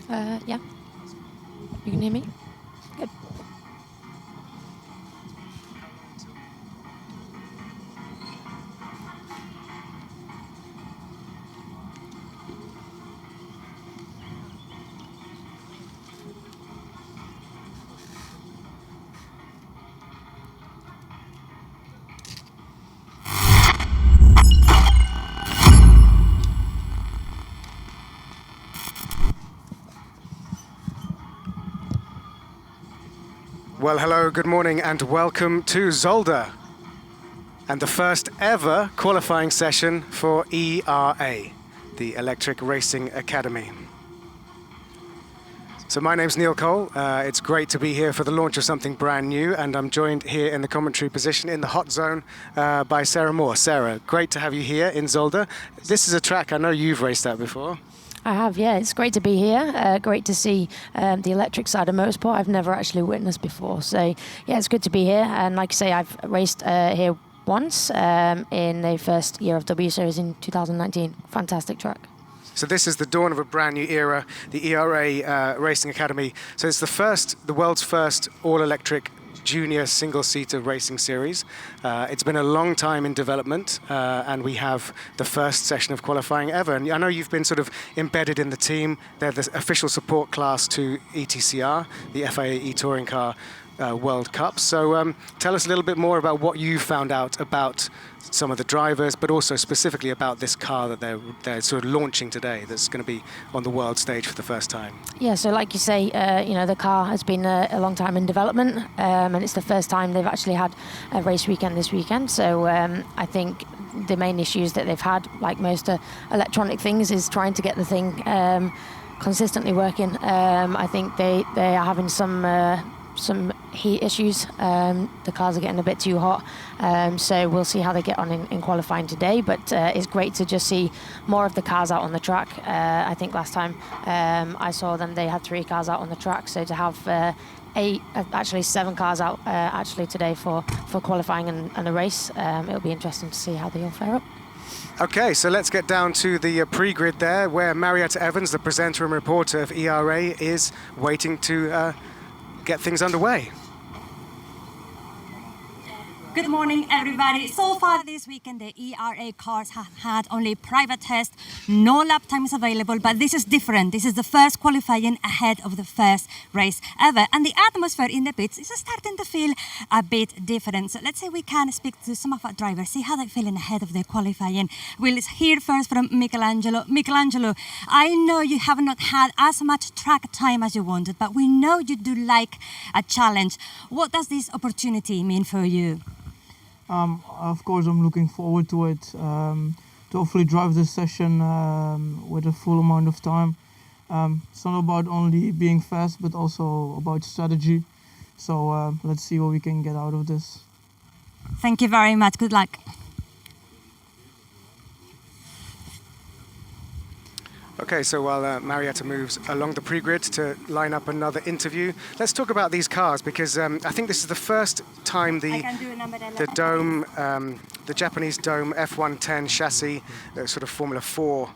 Yeah. You can hear me? Good. Well, hello, good morning, and welcome to Zolder, and the first ever qualifying session for ERA, the Electric Racing Academy. So my name's Neil Cole. It's great to be here for the launch of something brand new, and I'm joined here in the commentary position in the hot zone by Sarah Moore. Sarah, great to have you here in Zolder. This is a track I know you've raced at before. I have, yeah. It's great to be here. Great to see the electric side of motorsport. I've never actually witnessed before. So, yeah, it's good to be here. And like I say, I've raced here once in the first year of W Series in 2019. Fantastic track. So this is the dawn of a brand new era, the ERA Racing Academy. So it's the world's first all-electric junior single-seater racing series. It's been a long time in development, and we have the first session of qualifying ever. And I know you've been sort of embedded in the team. They're the official support class to ETCR, the FIA e-Touring Car World Cup. So tell us a little bit more about what you found out about some of the drivers, but also specifically about this car that they're sort of launching today that's going to be on the world stage for the first time. Yeah, so like you say, the car has been a long time in development, and it's the first time they've actually had a race weekend this weekend. So I think the main issues that they've had, like most electronic things, is trying to get the thing consistently working. I think they are having some heat issues. The cars are getting a bit too hot, so we'll see how they get on in qualifying today, but it's great to just see more of the cars out on the track. I think last time I saw them, they had 3 cars out on the track, so to have 7 cars out actually today for qualifying and a race, it'll be interesting to see how they all fare up. Okay, so let's get down to the pre-grid there, where Marieta Evans, the presenter and reporter of ERA, is waiting to get things underway. Good morning, everybody. So far this weekend, the ERA cars have had only private tests, no lap times available, but this is different. This is the first qualifying ahead of the first race ever, and the atmosphere in the pits is starting to feel a bit different. So let's say we can speak to some of our drivers, see how they're feeling ahead of the qualifying. We'll hear first from Michelangelo. Michelangelo, I know you have not had as much track time as you wanted, but we know you do like a challenge. What does this opportunity mean for you? Of course, I'm looking forward to it, to hopefully drive this session with a full amount of time. It's not about only being fast, but also about strategy. So let's see what we can get out of this. Thank you very much. Good luck. Okay, so while Marieta moves along the pre-grid to line up another interview, let's talk about these cars, because I think this is the first time the Dome, the Japanese Dome F110 chassis, the sort of Formula 4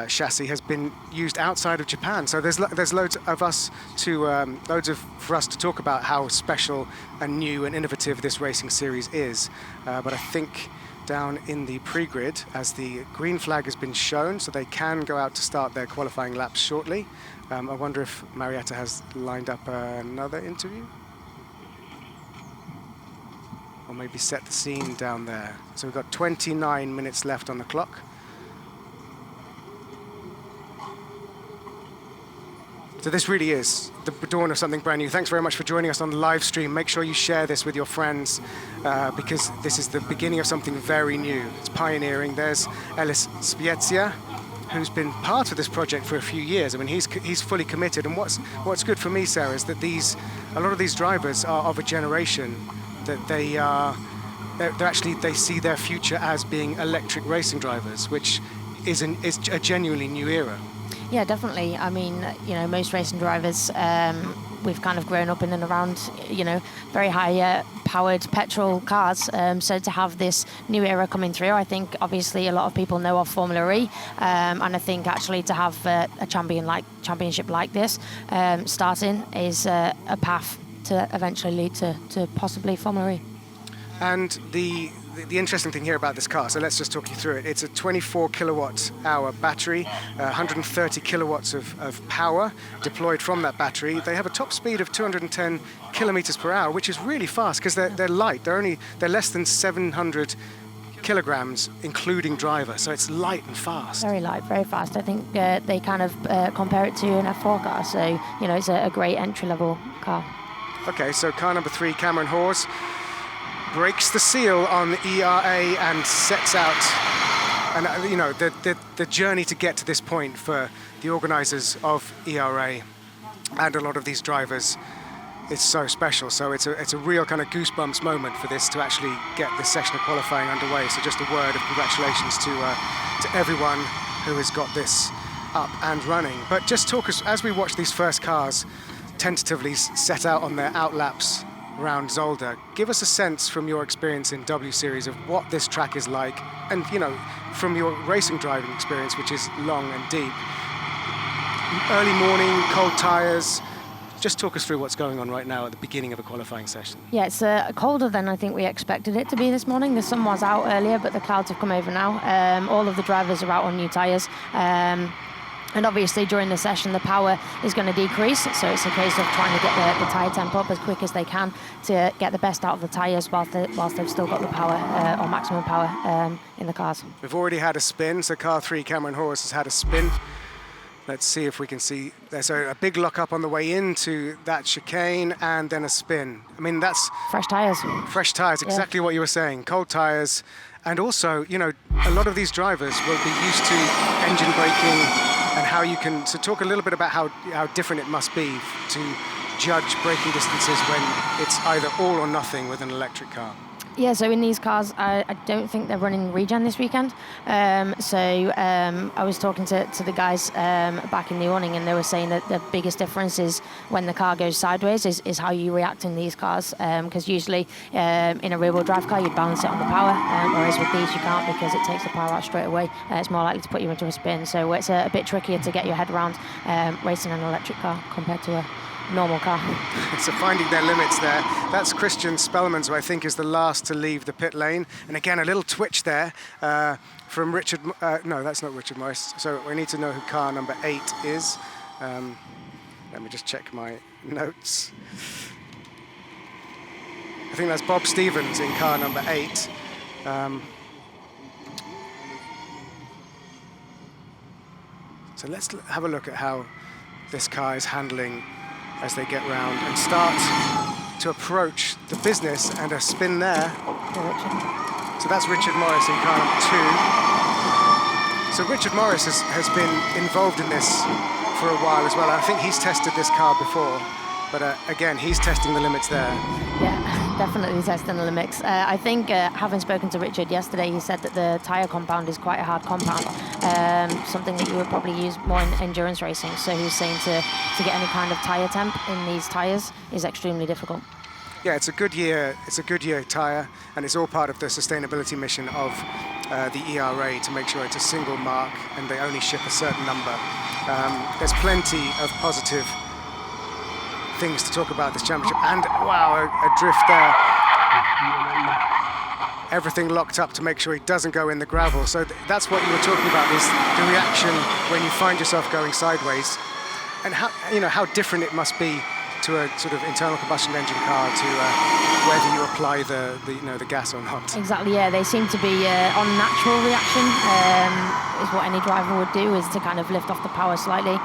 chassis, has been used outside of Japan. So there's loads of us for us to talk about how special and new and innovative this racing series is. But I think down in the pre-grid, as the green flag has been shown, so they can go out to start their qualifying laps shortly. I wonder if Marieta has lined up another interview? Or maybe set the scene down there. So we've got 29 minutes left on the clock. So this really is the dawn of something brand new. Thanks very much for joining us on the live stream. Make sure you share this with your friends, because this is the beginning of something very new. It's pioneering. There's Ellis Spiezia, who's been part of this project for a few years. I mean, he's fully committed. And what's good for me, Sarah, is that a lot of these drivers are of a generation that they see their future as being electric racing drivers, which is a genuinely new era. Yeah, definitely. I mean, most racing drivers we've kind of grown up in and around, very high powered petrol cars. So to have this new era coming through, I think obviously a lot of people know of Formula E, and I think actually to have a championship like this starting is a path to eventually lead to possibly Formula E. And the interesting thing here about this car, so let's just talk you through it. It's a 24 kilowatt hour battery, 130 kilowatts of power deployed from that battery. They have a top speed of 210 kilometers per hour, which is really fast because they're light. They're less than 700 kilograms, including driver. So it's light and fast. Very light, very fast. I think they kind of compare it to an F4 car. So, it's a great entry-level car. Okay, so car number 3, Cameron Hawes, breaks the seal on the ERA and sets out, and the journey to get to this point for the organisers of ERA and a lot of these drivers is so special. So it's a real kind of goosebumps moment for this to actually get this section of qualifying underway. So just a word of congratulations to everyone who has got this up and running. But just talk us, as we watch these first cars tentatively set out on their outlaps around Zolder, give us a sense from your experience in W Series of what this track is like, and from your racing driving experience, which is long and deep. Early morning, cold tyres. Just talk us through what's going on right now at the beginning of a qualifying session. Yeah, it's colder than I think we expected it to be this morning. The sun was out earlier, but the clouds have come over now. All of the drivers are out on new tyres. And obviously during the session the power is going to decrease, so it's a case of trying to get the tyre temp up as quick as they can to get the best out of the tyres whilst they've still got the power or maximum power in the cars. We've already had a spin, so car 3, Cameron Hawes, has had a spin. Let's see if we can see. There's a big lock up on the way into that chicane and then a spin. I mean, that's... Fresh tyres. Fresh tyres, exactly what you were saying. Cold tyres. And also, a lot of these drivers will be used to engine braking and how you can... So talk a little bit about how different it must be to judge braking distances when it's either all or nothing with an electric car. Yeah, so in these cars, I don't think they're running regen this weekend. I was talking to the guys back in the awning, and they were saying that the biggest difference is when the car goes sideways is how you react in these cars. Because usually in a rear-wheel drive car, you'd balance it on the power, whereas with these you can't because it takes the power out straight away. It's more likely to put you into a spin. So it's a bit trickier to get your head around racing an electric car compared to a normal car. So finding their limits there. That's Christian Spellmans, who I think is the last to leave the pit lane. And again, a little twitch there from Richard. No, that's not Richard Morris. So we need to know who car number 8 is. Let me just check my notes. I think that's Bob Stevens in car number 8. So let's have a look at how this car is handling as they get round and start to approach the business, and a spin there. So that's Richard Morris in car number 2. So Richard Morris has been involved in this for a while as well. I think he's tested this car before, but again, he's testing the limits there. Yeah, definitely testing the limits. I think having spoken to Richard yesterday, he said that the tyre compound is quite a hard compound, something that you would probably use more in endurance racing. So he was saying to get any kind of tyre temp in these tyres is extremely difficult. Yeah, it's a good year tyre, and it's all part of the sustainability mission of the ERA to make sure it's a single mark and they only ship a certain number. There's plenty of positive things to talk about this championship, and wow, a drift there. Everything locked up to make sure he doesn't go in the gravel. So that's what you were talking about, is the reaction when you find yourself going sideways, and how different it must be to a sort of internal combustion engine car to whether you apply the gas or not. Exactly, yeah. They seem to be on natural reaction, is what any driver would do, is to kind of lift off the power slightly.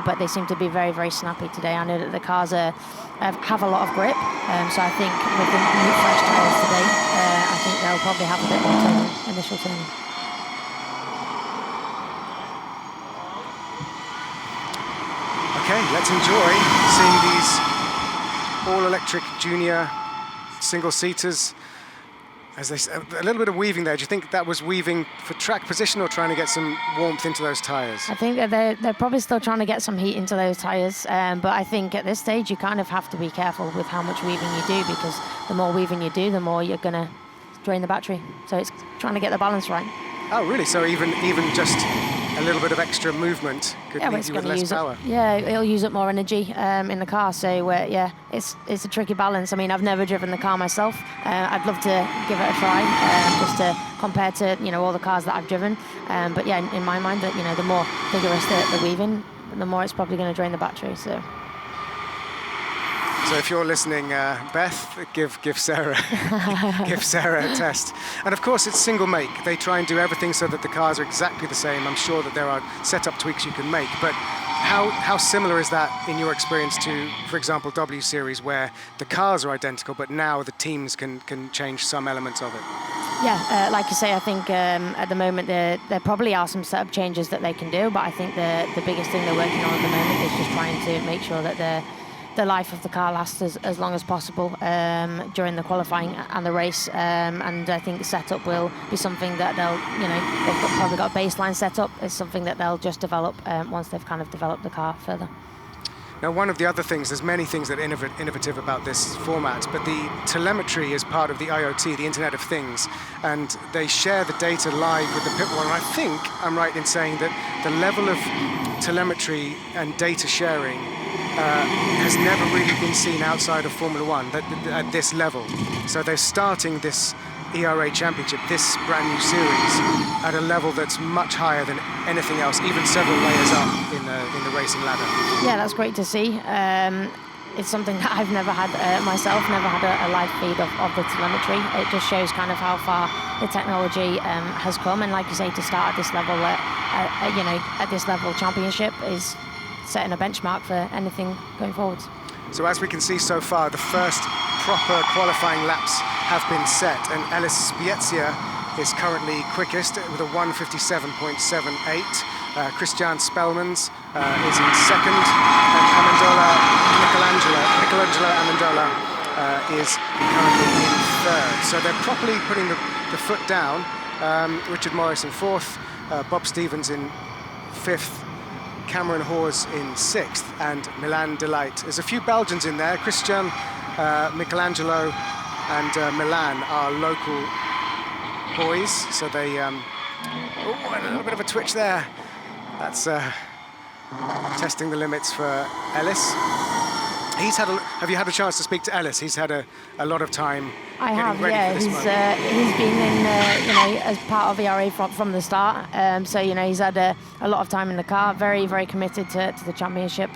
But they seem to be very, very snappy today. I know that the cars have a lot of grip, so I think with the new fresh tyres today, I think they'll probably have a bit more initial turning. Okay, let's enjoy seeing these all-electric junior single-seaters As they, a little bit of weaving there. Do you think that was weaving for track position or trying to get some warmth into those tyres? I think that they're probably still trying to get some heat into those tyres, but I think at this stage you kind of have to be careful with how much weaving you do, because the more weaving you do, the more you're going to drain the battery. So it's trying to get the balance right. Oh, really? So even just a little bit of extra movement could leave you with less power? It'll use up more energy in the car. So it's a tricky balance. I mean, I've never driven the car myself. I'd love to give it a try, just to compare to all the cars that I've driven. But yeah, in my mind, that the more vigorous the weaving, the more it's probably going to drain the battery. So if you're listening, Beth, give Sarah give Sarah a test. And of course, it's single make. They try and do everything so that the cars are exactly the same. I'm sure that there are setup tweaks you can make, but how similar is that in your experience to, for example, W Series, where the cars are identical, but now the teams can change some elements of it? Yeah, like you say, I think at the moment there probably are some setup changes that they can do, but I think the biggest thing they're working on at the moment is just trying to make sure that the life of the car lasts as long as possible during the qualifying and the race, and I think the setup will be something that they've probably got a baseline setup. It's something that they'll just develop once they've kind of developed the car further. Now, one of the other things, there's many things that are innovative about this format, but the telemetry is part of the IoT, the Internet of Things, and they share the data live with the pit wall. And I think I'm right in saying that the level of telemetry and data sharing has never really been seen outside of Formula One at this level. So they're starting this ERA Championship, this brand new series, at a level that's much higher than anything else, even several layers up in the racing ladder. Yeah, that's great to see. It's something that I've never had myself, never had a live feed of the telemetry. It just shows kind of how far the technology has come, and like you say, to start at this level, at this level, championship is setting a benchmark for anything going forwards. So as we can see so far, the first proper qualifying laps have been set, and Ellis Spiezia is currently quickest with a 1:57.78. Christian Spellmans is in second, and Michelangelo Amendola is currently in third. So they're properly putting the foot down. Richard Morris in fourth, Bob Stevens in fifth, Cameron Hawes in sixth, and Milan Delight. There's a few Belgians in there. Christian, Michelangelo and Milan are local boys, so they... and a little bit of a twitch there. That's testing the limits for Ellis. Have you had a chance to speak to Ellis? He's had a lot of time getting ready for this moment. He's been in, as part of ERA from the start. So, he's had a lot of time in the car, very, very committed to the championship,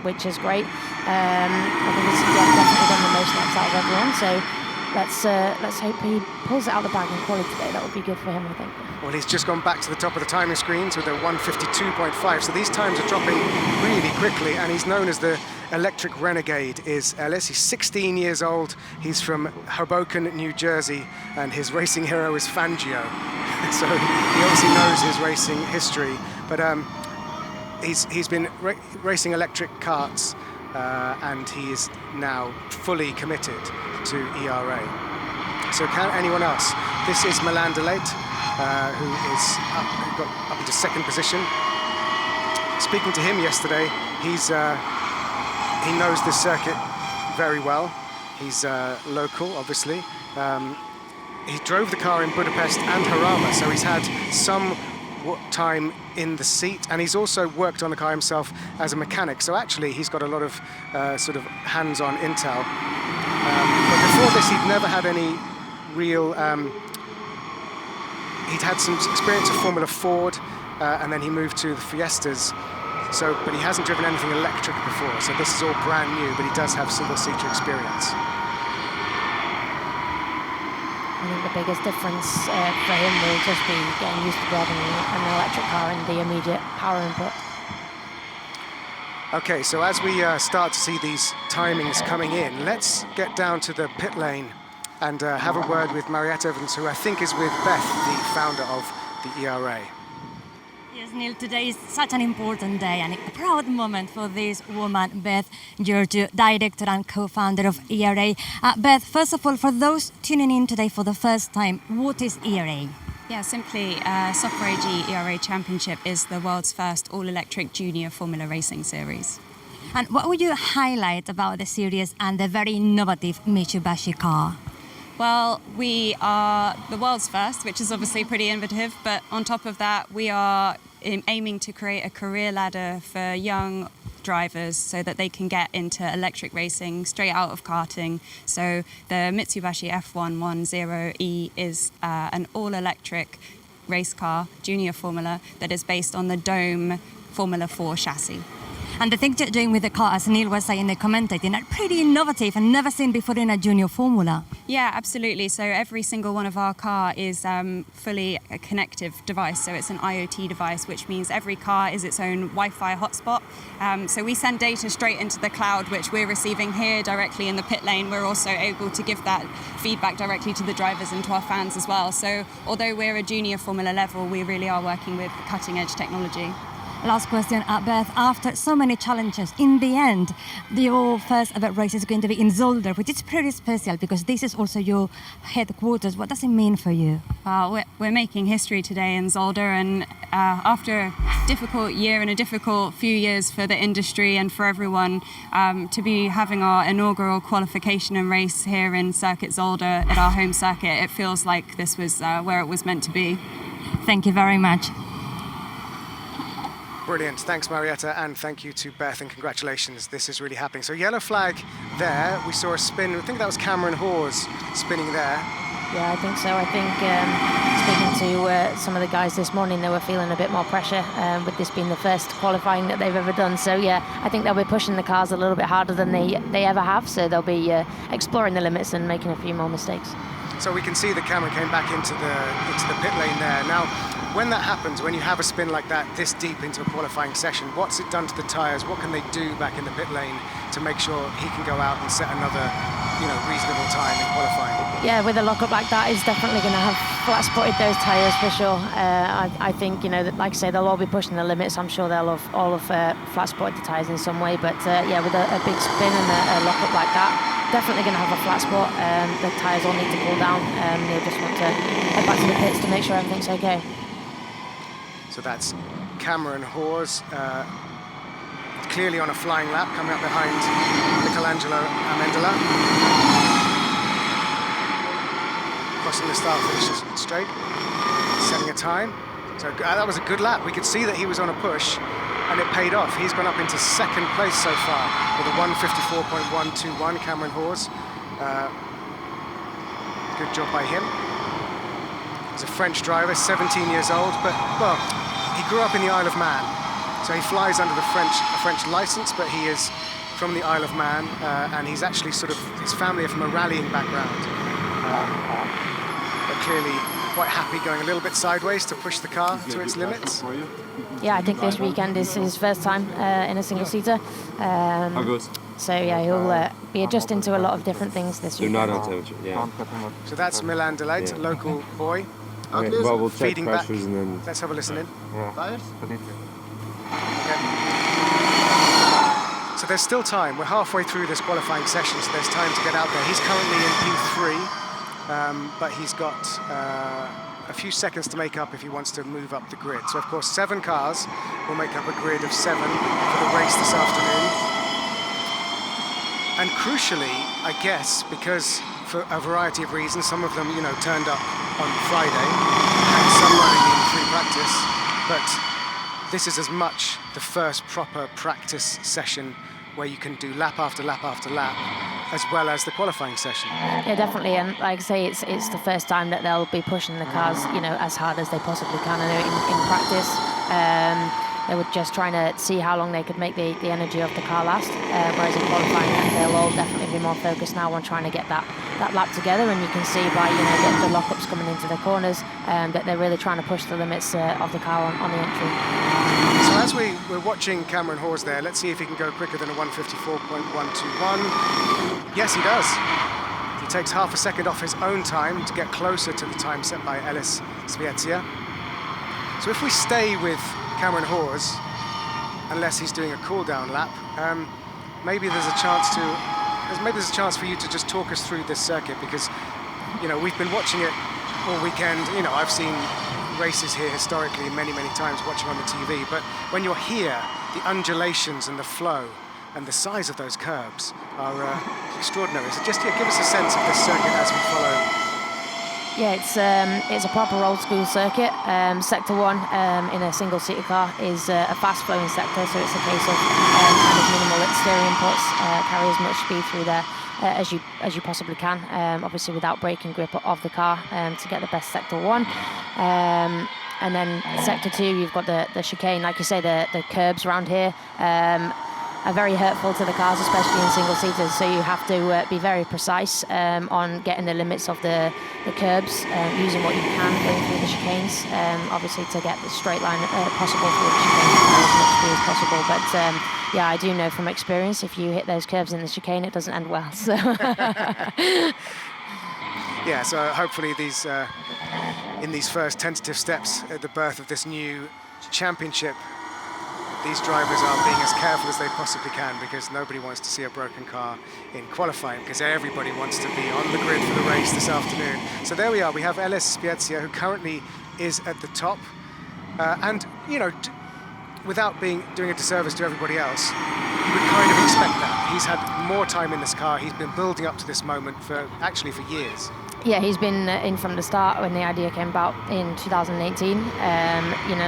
which is great. I think he's definitely done the most laps out of everyone. So let's hope he pulls it out of the bag in quality today. That would be good for him, I think. Well, he's just gone back to the top of the timing screens with a 1:52.5. So these times are dropping really quickly, and he's known as the electric renegade is Ellis. He's 16 years old. He's from Hoboken, New Jersey, and his racing hero is Fangio. So he obviously knows his racing history, but he's been racing electric karts, and he is now fully committed to ERA. So can anyone else? This is Milan Delate, who got up into second position. Speaking to him yesterday, he knows this circuit very well. He's local, obviously. He drove the car in Budapest and Jarama, so he's had some time in the seat, and he's also worked on the car himself as a mechanic. So actually, he's got a lot of sort of hands-on intel. But before this, he'd never had any real... he'd had some experience of Formula Ford, and then he moved to the Fiestas. So, but he hasn't driven anything electric before, so this is all brand new, but he does have single-seater experience. I think the biggest difference for him will just be getting used to driving an electric car and the immediate power input. Okay, so as we start to see these timings coming in, let's get down to the pit lane and have a word with Marieta Evans, who I think is with Beth, the founder of the ERA. Yes, Yes, Neil, today is such an important day and a proud moment for this woman, Beth Georgiou, director and co-founder of ERA. Beth, first of all, for those tuning in today for the first time, what is ERA? Yeah, simply, Software AG ERA Championship is the world's first all-electric junior Formula Racing series. And what would you highlight about the series and the very innovative Mitsubishi car? Well, we are the world's first, which is obviously pretty innovative, but on top of that, we are aiming to create a career ladder for young drivers so that they can get into electric racing straight out of karting. So the Mitsubishi F110E is an all-electric race car, junior Formula, that is based on the Dome Formula 4 chassis. And the things you're doing with the car, as Neil was saying in the commentating, are pretty innovative and never seen before in a junior Formula. Yeah, absolutely. So every single one of our car is fully a connective device. So it's an IoT device, which means every car is its own Wi-Fi hotspot. So we send data straight into the cloud, which we're receiving here directly in the pit lane. We're also able to give that feedback directly to the drivers and to our fans as well. So although we're a junior Formula level, we really are working with cutting-edge technology. Last question, Beth. After so many challenges, in the end, your first ever race is going to be in Zolder, which is pretty special because this is also your headquarters. What does it mean for you? We're making history today in Zolder, and after a difficult year and a difficult few years for the industry and for everyone, to be having our inaugural qualification and race here in Circuit Zolder at our home circuit, it feels like this was where it was meant to be. Thank you very much. Brilliant. Thanks, Marieta, and thank you to Beth, and congratulations. This is really happening. So yellow flag there. We saw a spin. I think that was Cameron Hawes spinning there. Yeah, I think so. I think speaking to some of the guys this morning, they were feeling a bit more pressure with this being the first qualifying that they've ever done. So yeah, I think they'll be pushing the cars a little bit harder than they ever have. So they'll be exploring the limits and making a few more mistakes. So we can see that Cameron came back into the pit lane there. Now, when that happens, when you have a spin like that this deep into a qualifying session, what's it done to the tyres? What can they do back in the pit lane to make sure he can go out and set another, reasonable time in qualifying? Yeah, with a lockup like that, he's definitely going to have flat-spotted those tyres for sure. I think, that, like I say, they'll all be pushing the limits. I'm sure they'll have all of flat-spotted the tyres in some way. But yeah, with a big spin and a lockup like that, definitely going to have a flat spot. The tyres all need to cool down. They'll just want to head back to the pits to make sure everything's okay. So that's Cameron Hawes, clearly on a flying lap, coming up behind Michelangelo Amendola. Crossing the start finish straight, setting a time. So that was a good lap. We could see that he was on a push, and it paid off. He's gone up into second place so far with a 1:54.121, Cameron Hawes. Good job by him. He's a French driver, 17 years old, but, well, he grew up in the Isle of Man. So he flies under the French license, but he is from the Isle of Man, and he's actually his family are from a rallying background. But clearly quite happy going a little bit sideways to push the car to its limits. Yeah, I think this weekend is his first time in a single-seater. So yeah, he'll be adjusting to a lot of different things this weekend. They're not on telemetry, yeah. So that's Milan Delate, local boy. Okay, well, we'll check Feeding pressures back. and then... Let's have a listen in. Yeah. Okay. So there's still time. We're halfway through this qualifying session, so there's time to get out there. He's currently in P3, but he's got a few seconds to make up if he wants to move up the grid. So of course 7 cars will make up a grid of 7 for the race this afternoon. And crucially, I guess, because for a variety of reasons, some of them, turned up on Friday, and some running in free practice, but this is as much the first proper practice session where you can do lap after lap after lap, as well as the qualifying session. Yeah, definitely, and like I say, it's the first time that they'll be pushing the cars, as hard as they possibly can in practice. They were just trying to see how long they could make the energy of the car last, whereas in qualifying, they'll all definitely be more focused now on trying to get that lap together, and you can see by the lockups coming into the corners that they're really trying to push the limits of the car on the entry. So as we're watching Cameron Hawes there, let's see if he can go quicker than a 1:54.121. Yes, he does. He takes half a second off his own time to get closer to the time set by Ellis Sviezia. So if we stay with Cameron Hawes, unless he's doing a cool-down lap, maybe there's a chance for you to just talk us through this circuit, because we've been watching it all weekend. I've seen races here historically many times watching on the TV, but when you're here, the undulations and the flow and the size of those curbs are extraordinary. So just give us a sense of this circuit as we follow. Yeah, it's a proper old school circuit. Sector 1 in a single-seater car is a fast-flowing sector, so it's a case of kind of minimal steering inputs, carry as much speed through there as you possibly can, obviously without breaking grip of the car to get the best Sector 1. And then Sector 2, you've got the chicane. Like you say, the curbs around here are very hurtful to the cars, especially in single-seaters, so you have to be very precise on getting the limits of the curbs, using what you can going through the chicanes, obviously to get the straight line possible through the chicanes as much speed as possible. But yeah, I do know from experience, if you hit those curves in the chicane, it doesn't end well. So yeah, so hopefully in these first tentative steps at the birth of this new championship, these drivers are being as careful as they possibly can, because nobody wants to see a broken car in qualifying, because everybody wants to be on the grid for the race this afternoon. So there we are. We have Ellis Spiezia, who currently is at the top. And, without doing a disservice to everybody else, you would kind of expect that. He's had more time in this car. He's been building up to this moment for years. Yeah, he's been in from the start when the idea came about in 2018.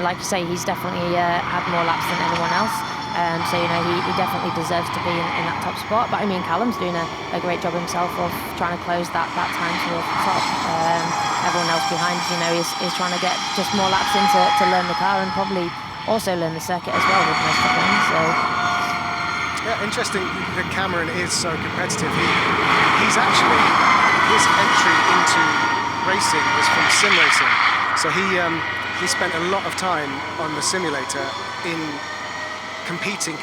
Like you say, he's definitely had more laps than anyone else. So, he definitely deserves to be in that top spot. But, Callum's doing a great job himself of trying to close that time to the top. Everyone else behind, is trying to get just more laps in to learn the car, and probably also learn the circuit as well with most of them. So. Yeah, interesting that Cameron is so competitive. He's actually... His entry into racing was from sim racing, so he spent a lot of time on the simulator in competing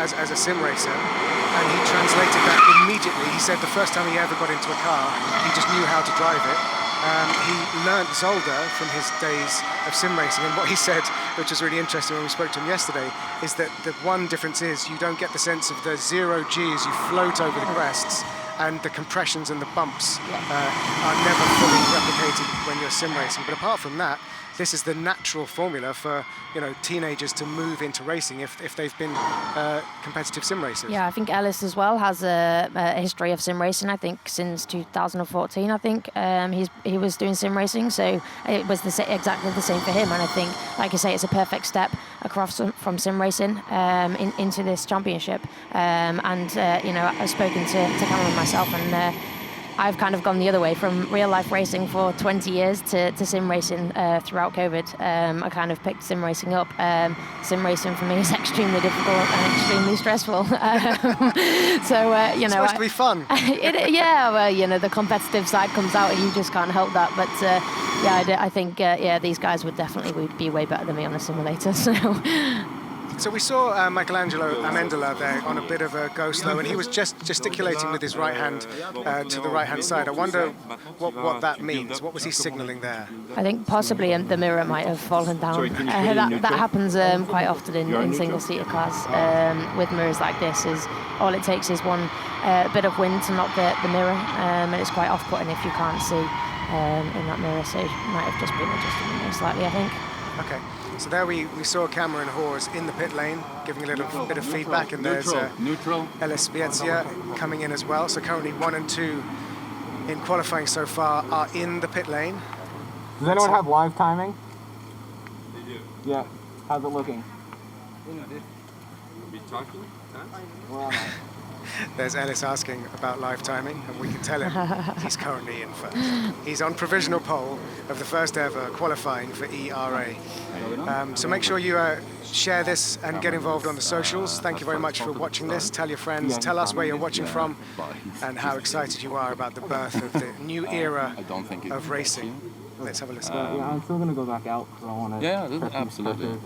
as a sim racer, and he translated that immediately. He said the first time he ever got into a car, he just knew how to drive it. He learned Zolder from his days of sim racing, and what he said, which was really interesting when we spoke to him yesterday, is that the one difference is you don't get the sense of the 0 G as you float over the crests, and the compressions and the bumps are never fully replicated when you're sim racing. But apart from that, this is the natural formula for teenagers to move into racing if they've been competitive sim racers. Yeah, I think Ellis as well has a history of sim racing. I think since 2014, I think he was doing sim racing, so it was exactly the same for him. And I think, like I say, it's a perfect step across from sim racing into this championship. I've spoken to Cameron myself, and I've kind of gone the other way from real life racing for 20 years to sim racing throughout COVID. I kind of picked sim racing up. Sim racing for me is extremely difficult and extremely stressful. It's supposed to be fun. The competitive side comes out and you just can't help that. But I think these guys would definitely be way better than me on a simulator. So we saw Michelangelo Amendola there on a bit of a go slow, and he was just gesticulating with his right hand to the right-hand side. I wonder what that means. What was he signalling there? I think possibly the mirror might have fallen down. That happens quite often in single-seater cars. With mirrors like this, all it takes is one bit of wind to knock the mirror, and it's quite off-putting if you can't see in that mirror. So it might have just been adjusting the mirror slightly, I think. Okay. So there we saw Cameron Hawes in the pit lane, giving a little bit of feedback, and there's Ellis Spiezia coming in as well. So currently 1 and 2 in qualifying so far are in the pit lane. Does anyone have live timing? They do. Yeah. How's it looking? Where am I? There's Ellis asking about live timing, and we can tell him he's currently in first. He's on provisional pole of the first ever qualifying for ERA. So make sure you share this and get involved on the socials. Thank you very much for watching this. Tell your friends, tell us where you're watching from, and how excited you are about the birth of the new era of racing. Let's have a listen. I'm still going to go back out because I want to... Yeah, absolutely.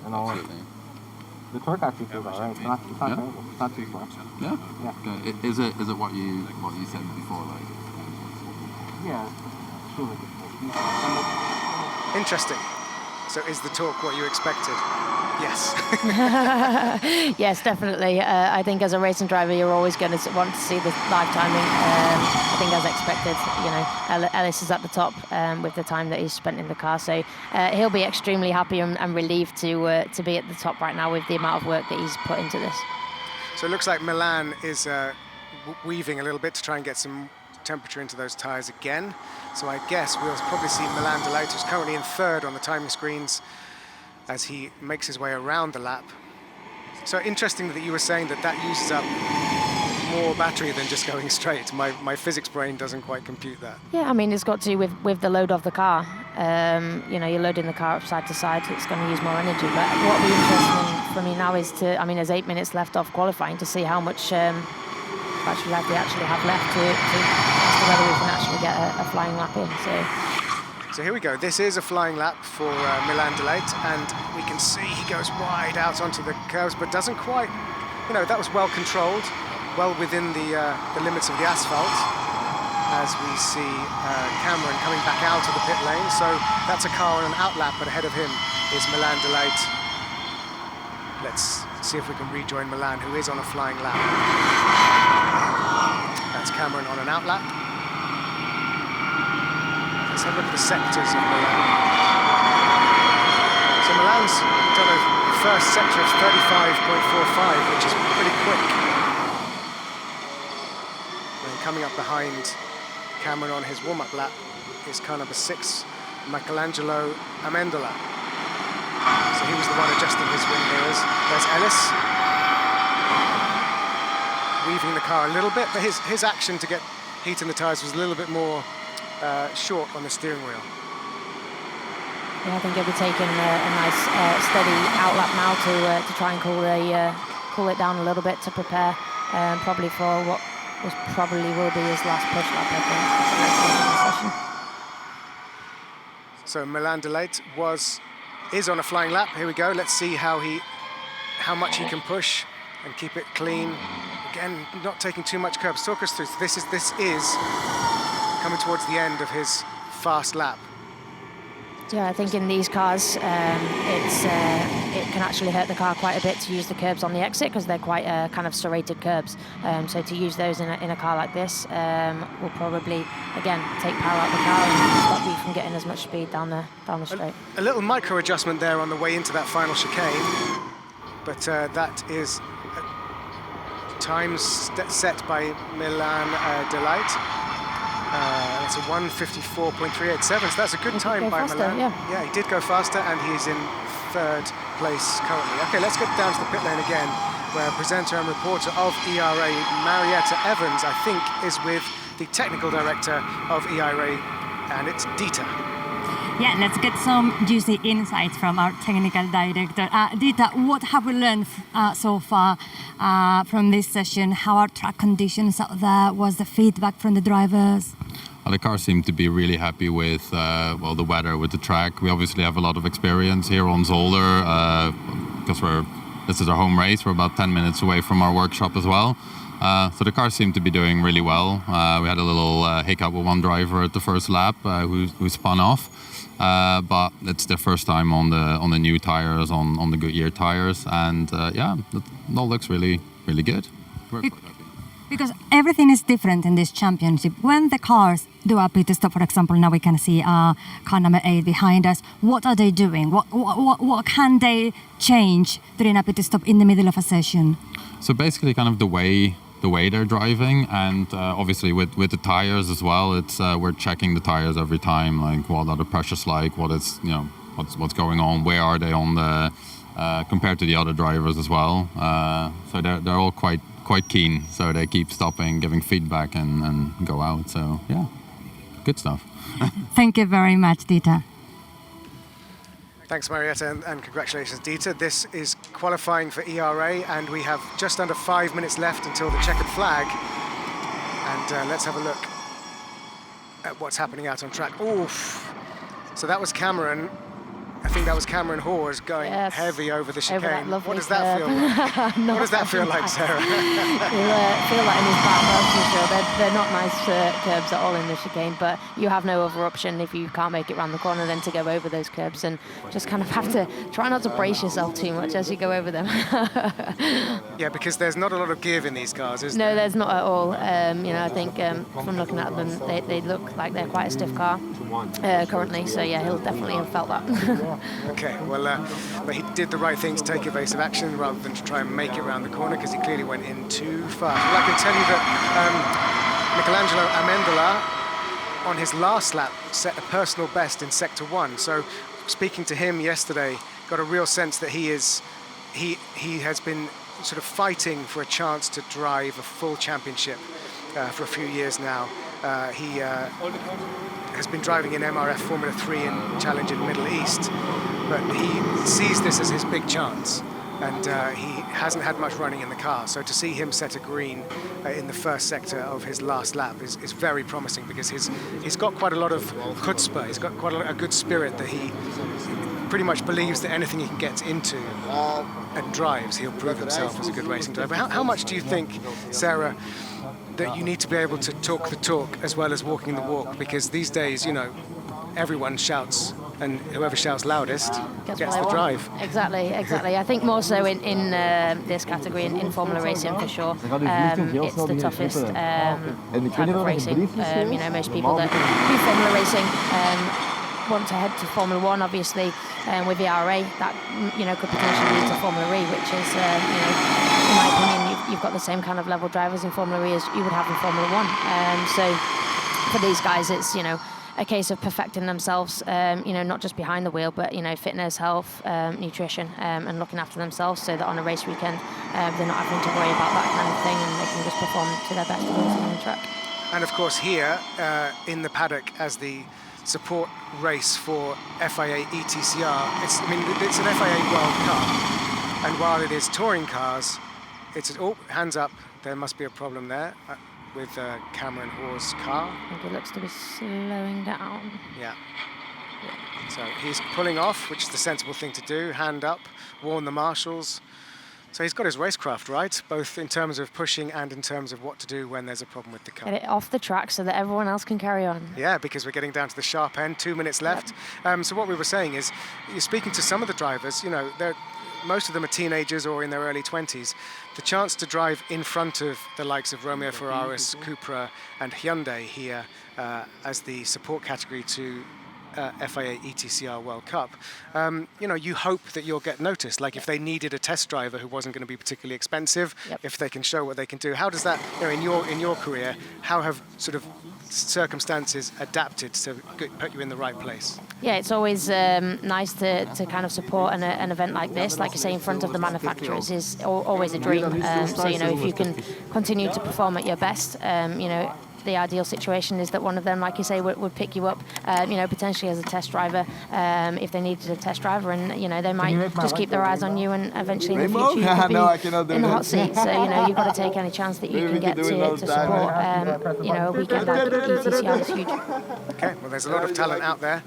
The torque actually feels alright. It's not terrible. It's not too slow. Yeah. Okay. Is it what you said before, like? Yeah. Sure. Interesting. So is the torque what you expected? Yes. Yes, definitely. I think as a racing driver, you're always going to want to see the live timing. I think as expected, Ellis is at the top with the time that he's spent in the car, so he'll be extremely happy and relieved to be at the top right now with the amount of work that he's put into this. So it looks like Milan is weaving a little bit to try and get some temperature into those tyres again. So I guess we'll probably see Milan Delight, who's currently in third on the timing screens, as he makes his way around the lap. So interesting that you were saying that uses up more battery than just going straight. My physics brain doesn't quite compute that. Yeah, I mean, it's got to with the load of the car. You're loading the car up side to side, it's going to use more energy. But what will be interesting for me now is there's 8 minutes left off qualifying to see how much battery life they actually have left to as to whether we can actually get a flying lap in. So here we go. This is a flying lap for Milan Delight, and we can see he goes wide out onto the curves, but doesn't quite, that was well controlled, well within the limits of the asphalt, as we see Cameron coming back out of the pit lane. So that's a car on an outlap, but ahead of him is Milan Delight. Let's see if we can rejoin Milan, who is on a flying lap. That's Cameron on an outlap. Let's have a look at the sectors of Milan. So Milan's done a first sector of 35.45, which is pretty quick. And coming up behind Cameron on his warm-up lap is car number 6, Michelangelo Amendola. So he was the one adjusting his wing mirrors. There's Ellis, weaving the car a little bit, but his action to get heat in the tyres was a little bit more short on the steering wheel. Yeah, I think he'll be taking a nice steady outlap now to try and cool it down a little bit to prepare probably for what will be his last push lap, I think. So Milan Delight is on a flying lap. Here we go. Let's see how much he can push and keep it clean. Again, not taking too much curbs. Talk us through. So this is coming towards the end of his fast lap. Yeah, I think in these cars, it can actually hurt the car quite a bit to use the curbs on the exit because they're quite kind of serrated curbs. So to use those in a car like this will probably, again, take power out of the car and stop you from getting as much speed down the straight. A little micro adjustment there on the way into that final chicane, but that is times set by Milan Delight. It's a 1:54.387, so that's a good time by Milan. Yeah, he did go faster, and he's in third place currently. Okay, let's get down to the pit lane again, where presenter and reporter of ERA, Marieta Evans, I think, is with the technical director of ERA, and it's Dieter. Yeah, let's get some juicy insights from our technical director. Dieter, what have we learned so far from this session? How are track conditions out there? What's the feedback from the drivers? Well, the cars seem to be really happy with the weather, with the track. We obviously have a lot of experience here on Zolder because this is our home race. We're about 10 minutes away from our workshop as well. So the cars seem to be doing really well. We had a little hiccup with one driver at the first lap who spun off. But it's their first time on the new tires, on the Goodyear tires, and it all looks really, really good. We're quite happy. Because everything is different in this championship. When the cars do a pit stop, for example, now we can see car number 8 behind us. What are they doing? What can they change during a pit stop in the middle of a session? So basically, kind of the way they're driving, and obviously with the tires as well. It's we're checking the tires every time, like what are the pressures like, what's going on, where are they on the compared to the other drivers as well. So they're all quite keen. So they keep stopping, giving feedback, and go out. So yeah, good stuff. Thank you very much, Dieter. Thanks, Marieta, and congratulations, Dieter. This is qualifying for ERA, and we have just under 5 minutes left until the checkered flag. And let's have a look at what's happening out on track. Oof! So that was Cameron I think that was Cameron Hawes going Yes. heavy over the Over that chicane. lovely What does that feel like? Not What does that feel like, nice. Sarah? You'll feel that in his back, that's for sure. They're not nice curbs at all in the chicane, but you have no other option if you can't make it round the corner than to go over those curbs and just kind of have to try not to brace yourself too much as you go over them. Yeah, because there's not a lot of give in these cars, is No, there? there's not at all. I think from looking at them, they look like they're quite a stiff car currently. So yeah, he'll definitely have felt that. Okay, well, but he did the right thing to take evasive action rather than to try and make it around the corner because he clearly went in too fast. Well, I can tell you that Michelangelo Amendola, on his last lap, set a personal best in Sector 1. So speaking to him yesterday, got a real sense that he has been sort of fighting for a chance to drive a full championship for a few years now. He has been driving in MRF Formula 3 and Challenge in Middle East, but he sees this as his big chance, and he hasn't had much running in the car. So to see him set a green in the first sector of his last lap is very promising, because he's got quite a lot of chutzpah, he's got quite a good spirit that he pretty much believes that anything he can get into and drives, he'll prove himself as a good racing driver. How much do you think, Sarah, that you need to be able to talk the talk as well as walking the walk? Because these days, you know, everyone shouts, and whoever shouts loudest gets the drive. Exactly. I think more so in this category, in Formula Racing for sure. It's the toughest type of racing. Most people that do Formula Racing want to head to Formula 1, obviously, with the RA, that could potentially lead to Formula E, which is, in my opinion, you've got the same kind of level drivers in Formula E as you would have in Formula 1. So for these guys, it's a case of perfecting themselves, not just behind the wheel, but fitness, health, nutrition, and looking after themselves, so that on a race weekend they're not having to worry about that kind of thing, and they can just perform to their best ability on the track. And of course here in the paddock as the support race for FIA ETCR. It's an FIA World Cup, and while it is touring cars, hands up, there must be a problem there with Cameron Hawes' car. I think it looks to be slowing down. Yeah. So he's pulling off, which is the sensible thing to do, hand up, warn the marshals. So he's got his racecraft right, both in terms of pushing and in terms of what to do when there's a problem with the car. Get it off the track so that everyone else can carry on. Yeah, because we're getting down to the sharp end, 2 minutes left. Yep. So what we were saying is, you're speaking to some of the drivers, most of them are teenagers or in their early 20s. The chance to drive in front of the likes of Romeo Ferraris, Cupra and Hyundai here as the support category to FIA ETCR World Cup, you hope that you'll get noticed. Like if they needed a test driver who wasn't going to be particularly expensive, if they can show what they can do. How does that, in your career, how have sort of circumstances adapted to put you in the right place? Yeah, it's always nice to kind of support an event like this. Like you say, in front of the manufacturers is always a dream. So, if you can continue to perform at your best, the ideal situation is that one of them, like you say, would pick you up, potentially as a test driver if they needed a test driver, and they might just keep their eyes on you, and eventually in the future you could be in the hot seat. So you've got to take any chance that you can get to support. A weekend like ETCR is huge. Okay, well, there's a lot of talent out there.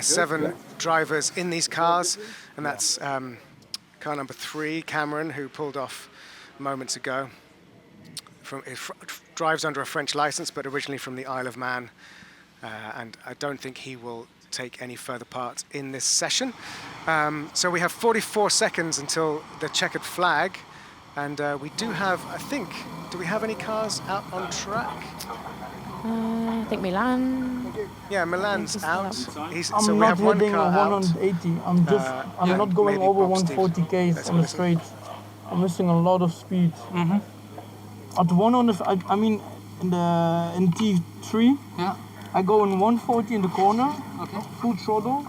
7 drivers in these cars, and that's car number 3, Cameron, who pulled off moments ago. Drives under a French license, but originally from the Isle of Man, and I don't think he will take any further part in this session. So we have 44 seconds until the checkered flag, and we do have, do we have any cars out on track? I think Milan. Yeah, Milan's out. I'm not hitting 180. I'm not going over 140 k's on the straight. I'm missing a lot of speed. Mm-hmm. At in T3, I go in 140 in the corner, full throttle,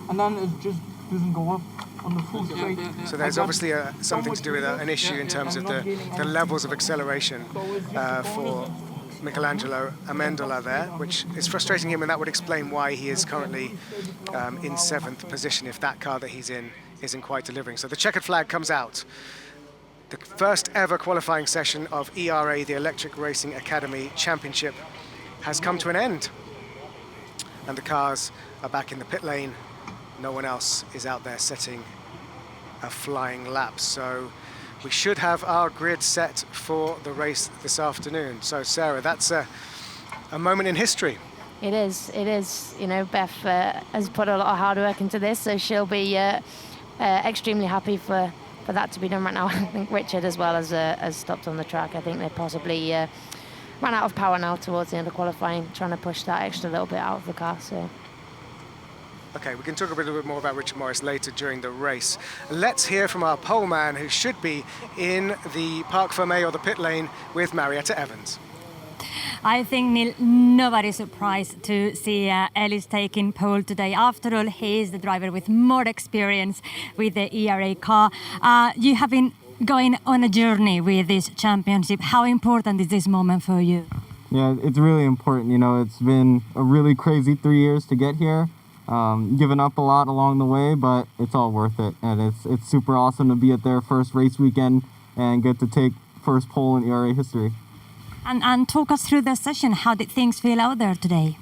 and then it just doesn't go up on the full straight. So there's obviously something to do with an issue in terms of the levels of acceleration for Michelangelo Amendola there, which is frustrating him, and that would explain why he is currently in 7th position if that car that he's in isn't quite delivering. So the checkered flag comes out. The first ever qualifying session of ERA, the Electric Racing Academy Championship, has come to an end. And the cars are back in the pit lane no one else is out there setting a flying lap. So we should have our grid set for the race this afternoon. So Sarah, that's a moment in history. It is. You know, Beth has put a lot of hard work into this, so she'll be extremely happy for that to be done right now. I think Richard as well has stopped on the track. I think they possibly ran out of power now towards the end of qualifying, trying to push that extra little bit out of the car. So. Okay, we can talk a little bit more about Richard Morris later during the race. Let's hear from our pole man, who should be in the Parc Fermé or the pit lane with Marieta Evans. I think, Neil, nobody's surprised to see Ellis taking pole today. After all, he is the driver with more experience with the ERA car. You have been going on a journey with this championship. How important is this moment for you? Yeah, it's really important. You know, it's been a really crazy 3 years to get here. Given up a lot along the way, but it's all worth it. And it's super awesome to be at their first race weekend and get to take first pole in ERA history. And talk us through the session. How did things feel out there today?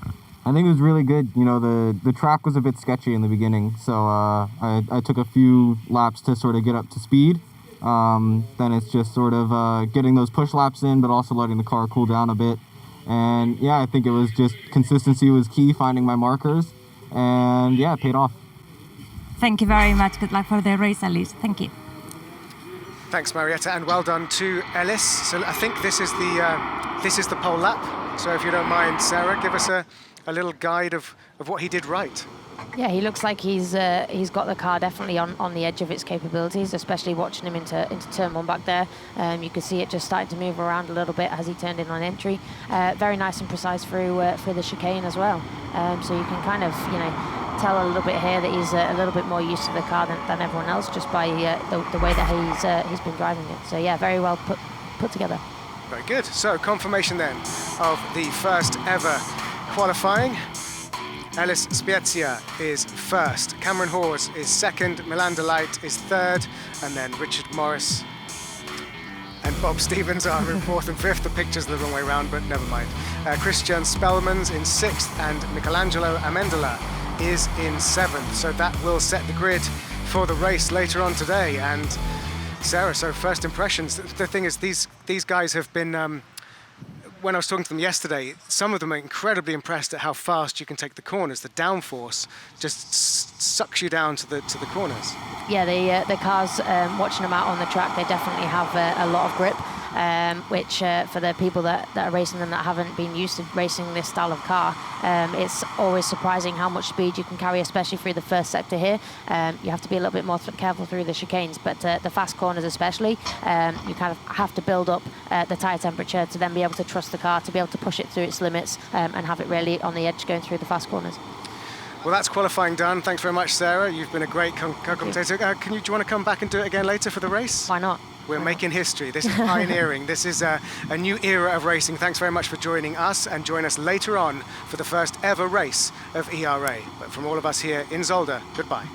I think it was really good. You know, the track was a bit sketchy in the beginning, so I took a few laps to sort of get up to speed. Then it's just sort of getting those push laps in, but also letting the car cool down a bit. And yeah, I think it was just consistency was key, finding my markers, and yeah, it paid off. Thank you very much. Good luck for the race, Ellis. Thank you. Thanks, Marieta, and well done to Ellis. So I think this is the pole lap. So if you don't mind, Sarah, give us a little guide of what he did right. Yeah, he looks like he's got the car definitely on the edge of its capabilities, especially watching him into turn one back there. You could see it just starting to move around a little bit as he turned in on entry. Very nice and precise through the chicane as well. So you can kind of, you know, tell a little bit here that he's a little bit more used to the car than everyone else, just by the way that he's been driving it. So yeah, very well put together. Very good. So confirmation then of the first ever qualifying. Ellis Spiezia is first, Cameron Hawes is second, Milan Delight is third, and then Richard Morris and Bob Stevens are in fourth and fifth. The picture's the wrong way around, but never mind. Christian Spellmans in sixth, and Michelangelo Amendola is in seventh. So that will set the grid for the race later on today. And Sarah, so first impressions. The thing is, these guys have been, when I was talking to them yesterday, some of them are incredibly impressed at how fast you can take the corners. The downforce just sucks you down to the corners. Yeah, the cars, watching them out on the track, they definitely have a lot of grip, which for the people that are racing them that haven't been used to racing this style of car, it's always surprising how much speed you can carry, especially through the first sector here. You have to be a little bit more careful through the chicanes, but the fast corners especially, you kind of have to build up the tyre temperature to then be able to trust the car, to be able to push it through its limits, and have it really on the edge going through the fast corners. Well, that's qualifying done. Thanks very much, Sarah. You've been a great co-commentator. Do you want to come back and do it again later for the race? Why not? We're making history. This is pioneering. This is a new era of racing. Thanks very much for joining us, and join us later on for the first ever race of ERA. But from all of us here in Zolder, goodbye.